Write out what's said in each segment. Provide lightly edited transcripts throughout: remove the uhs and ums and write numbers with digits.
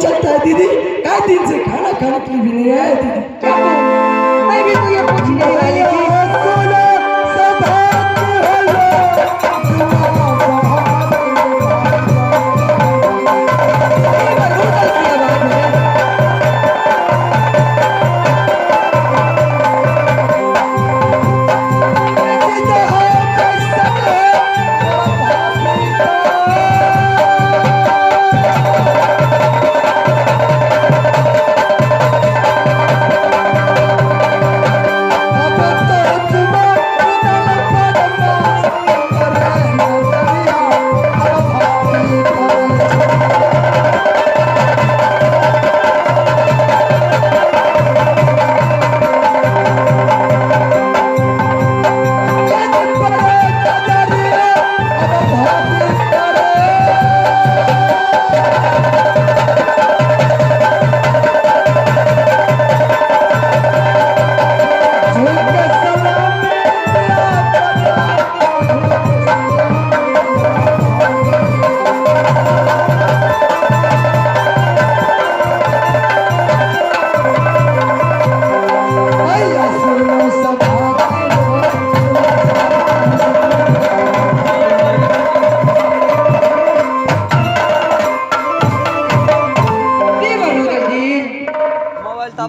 चलता है दीदी? कई दिन से खाना खाने के लिए भी नहीं आया दीदी। मैं भी तो ये पूछने वाली थी।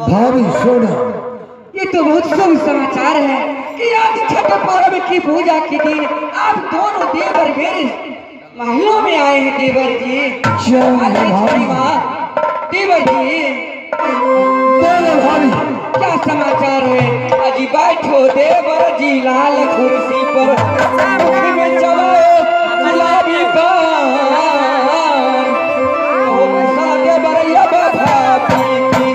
भाभी सोना, ये तो बहुत शुभ समाचार है कि आज छठ पर्व की पूजा के दिन आप दोनों देवर मेरे महलों में आए हैं। देवर जी देवर जी भाभी क्या समाचार है? अजी बैठो देवर जी लाल कुर्सी पर, मुख में चलाओ गुलाबी पान, ओ बसा देवर या भाभी की।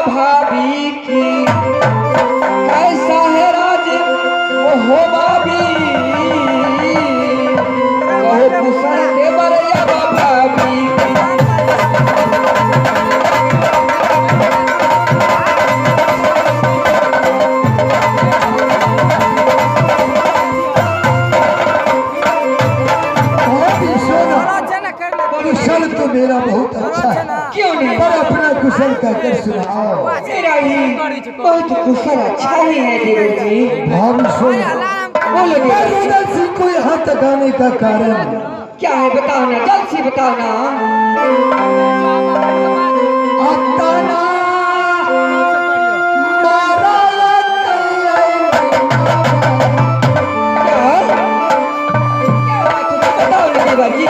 भाभी की कैसा है राज हो भाभी, कहो कुशल देवर या भाभी कुशल तो मेरा बहुत अच्छा है। क्यों नहीं? पर अपना कुशल कहकर सुनाओ। मेरा ही बहुत कुशल अच्छा ही है देवर जी। भाभी सोना, बोलो देवर सिंह को यहाँ तक आने का कारण क्या है? बताओ ना, जल्द से बताओ ना। क्या बात है? बताओ ना देवर जी।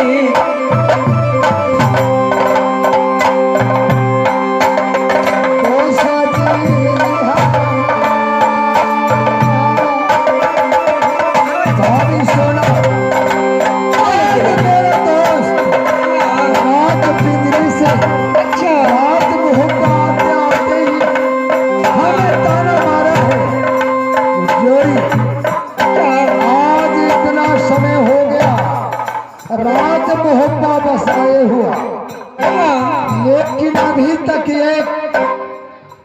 रात मोहब्बा बसाए हुआ, लेकिन अभी तक एक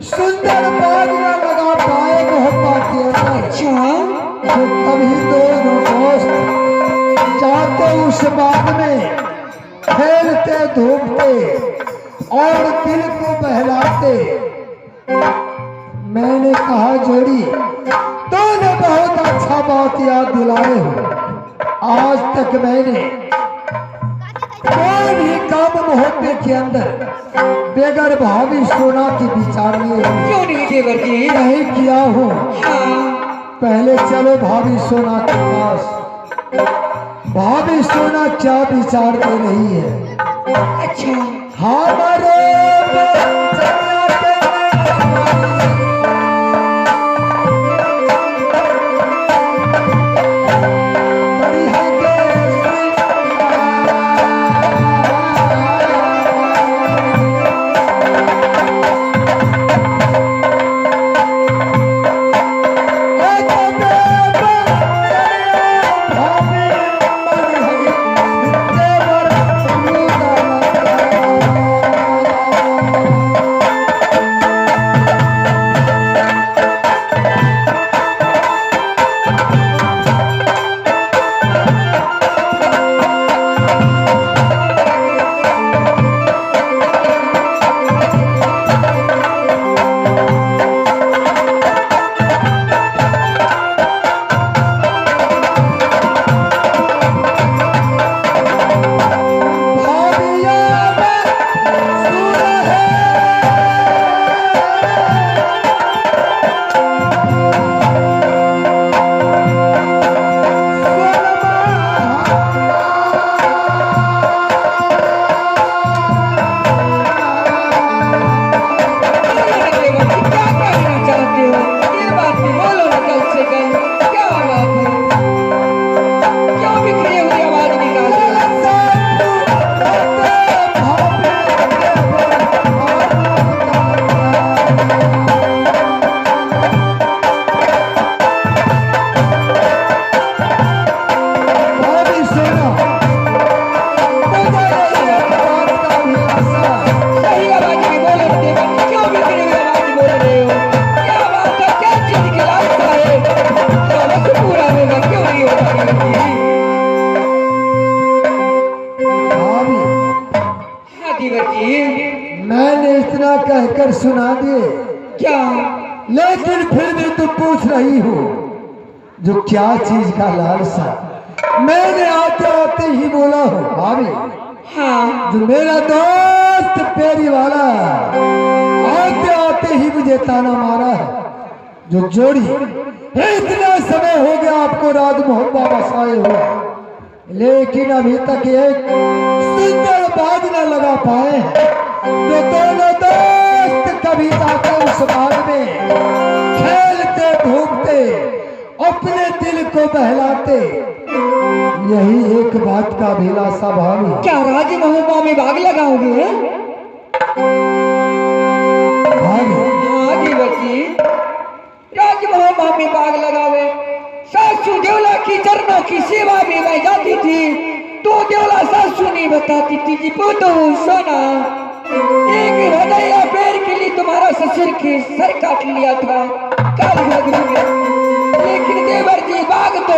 सुंदर बाग न लगा पाए मोहब्बा के अंदर। जो कभी दोनों दोस्त जाते उस बाग में, खेलते धूपते और दिल को बहलाते। मैंने कहा जोड़ी तूने बहुत अच्छा बात याद दिलाए हो। आज तक मैंने कोई भी काम मोहब्बे के अंदर बेगर भाभी सोना की विचार में क्यों नहीं देवर जी? नहीं किया हूँ। पहले चलो भाभी सोना के पास। भाभी सोना क्या विचार दे रही है? अच्छा हमारे मैंने इतना कहकर सुना दिए क्या? लेकिन फिर भी तुम पूछ रही हो जो क्या चीज का लालसा। मैंने आते आते ही बोला हो भाभी, हाँ जो मेरा दोस्त पेरी वाला आते आते ही मुझे ताना मारा है। जो जोड़ी इतना समय हो गया आपको राज मोहब्बा बसाए हुआ, लेकिन अभी तक एक सुंदर बाग न लगा पाए हैं। जो दोनों दोस्त कभी जाके उस बाग में खेलते घूमते अपने दिल को बहलाते, यही एक बात का अभिलाषा भावी। क्या राज मोहब्बा में बाग लगाओगे? भावी हाँ देवर जी, राज मोहब्बा में बाग लगावे। सासू देवला की चरणों की सेवा में मैं जाती थी तो देवला सासू नहीं बताती थी जी पुतो सोना, एक हृदय पैर के लिए तुम्हारा ससुर के सर काट लिया था काल भगरी में। लेकिन देवर जी बाग तो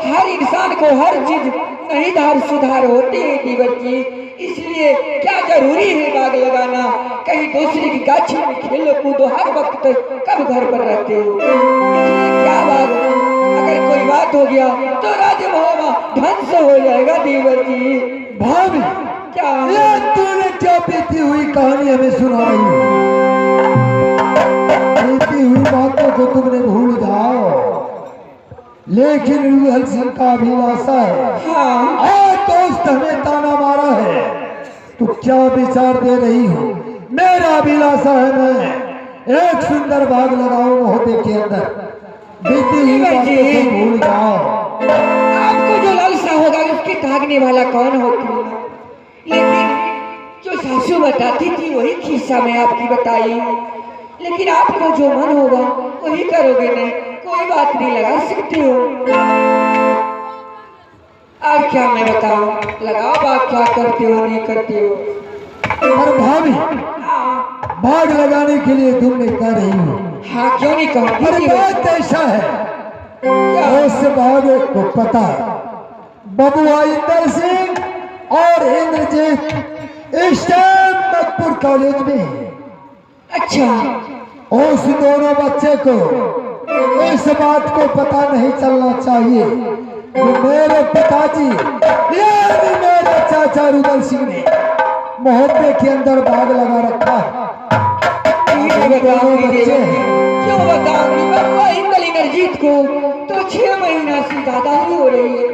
हर इंसान को हर चीज नहीं धार सुधार होते हैं देवर जी, इसलिए क्या जरूरी है बाग लगाना? कहीं दूसरे की गाछी में खेलो कूदो हर वक्त कब घर पर रहते हो? क्या बाग, अगर कोई बात हो गया तो राज मोहब्बा ढंग से हो जाएगा देवर जी। भाभी क्या ये तूने क्या बीती हुई कहानी हमें सुना रही हो? बीती हुई बातों को तुमने भूल जाओ, लेकिन रूहल सिंह का अभिलाषा है। हाँ और दोस्त हमें ताना मारा है, तू क्या विचार दे रही हो? मेरा अभिलाषा है मैं एक सुंदर बाग लगाऊं मोहब्बत के अंदर। बीती हुई बातों को भूल जाओ। आपको जो लालसा होगा उसके ताकने वाला कौन होती है? लेकिन जो सासू बताती थी वही खिस्सा मैं आपकी बताई, लेकिन आपको जो मन होगा वही करोगे नहीं, कोई बात नहीं लगा सकते हो। अब क्या मैं बताऊं, लगाओ बात क्या करते हो नहीं करते हो। पर भाभी हाँ बाग लगाने के लिए तुमने कह रही हो, हाँ क्यों नहीं कहूँगी? पर बात ऐसा है क्या? उस बाग को पता है बबुआ इंदर सिंह और इंद्रजीत इस टाइम मकपुर कॉलेज में है। अच्छा उस दोनों बच्चे को इस बात को पता नहीं चलना चाहिए कि मेरे पिताजी यानी मेरे चाचा रुदल सिंह ने मोहब्बे के अंदर बाग लगा रखा है। क्यों बताऊंगी क्यों बताऊंगी? बबुआ इंदल इंद्रजीत को तो 6 महीना से ज्यादा ही हो रही है,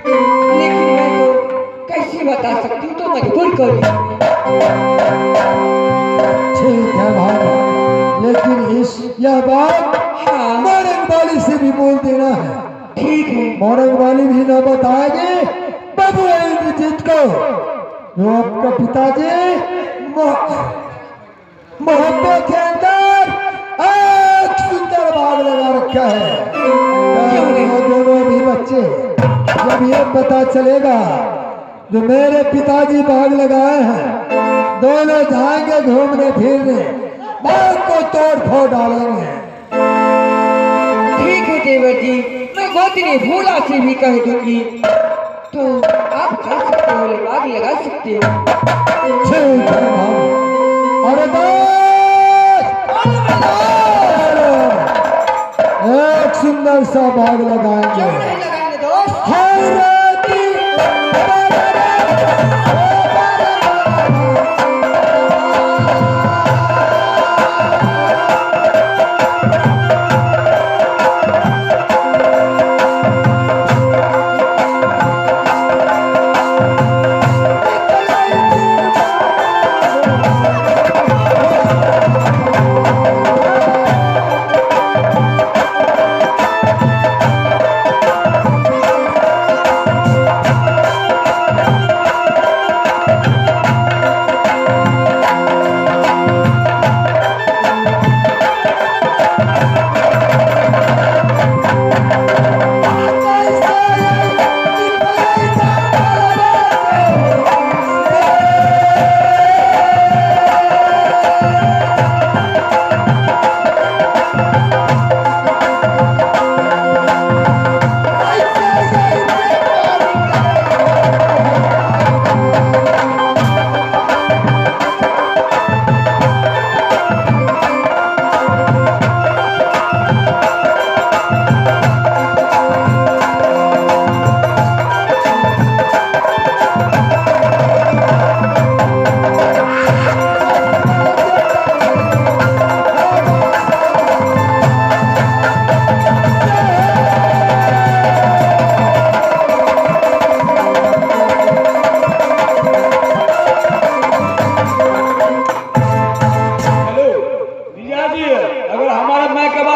लेकिन मैं तो कैसे बता सकती हूँ, तो मजबूर करूँ। ठीक है भाई, लेकिन यह बात हाँ मोरंग वाली से भी बोल देना है। ठीक है। मोरंग वाली भी न बताएगी बबुआ इंद्रजीत को जो आपका पिताजी मोहब्बत के अंदर एक सुंदर बाग लगा रखा है। वो दोनों भी बच्चे जब ये पता चलेगा जो मेरे पिताजी बाग लगाए हैं, दोनों जाएंगे घूमने फिरने, बाग को तोड़ फोड़ डालेंगे। ठीक है देवर जी, मैं गोतनी भूला से भी कह दूंगी तो आप जा सकते हो, बाग लगा सकते हो। ठीक है भाई। अरे दोस्त, एक सुंदर सा बाग लगाएंगे। क्यों नहीं लगाएंगे दोस्त? हर राती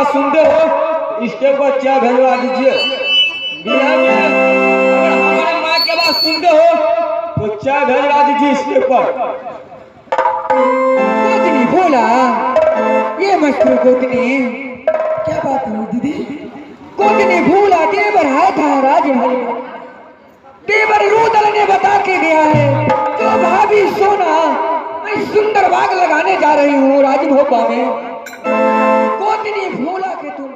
बात सुनते हो इसके ऊपर क्या भेजवा दीजिए। बिहार में अगर हमारे माँ के बात सुनते हो तो क्या भेजवा दीजिए इसके ऊपर। गोतनी बोला ये मशहूर गोतनी क्या बात हुई दीदी? गोतनी भूला देवर है था राजमहल में। देवर रुदल ने बता के गया है जो भाभी सोना मैं सुंदर बाग लगाने जा रही हूँ राजभोपा में। गोतनी भूला के तुम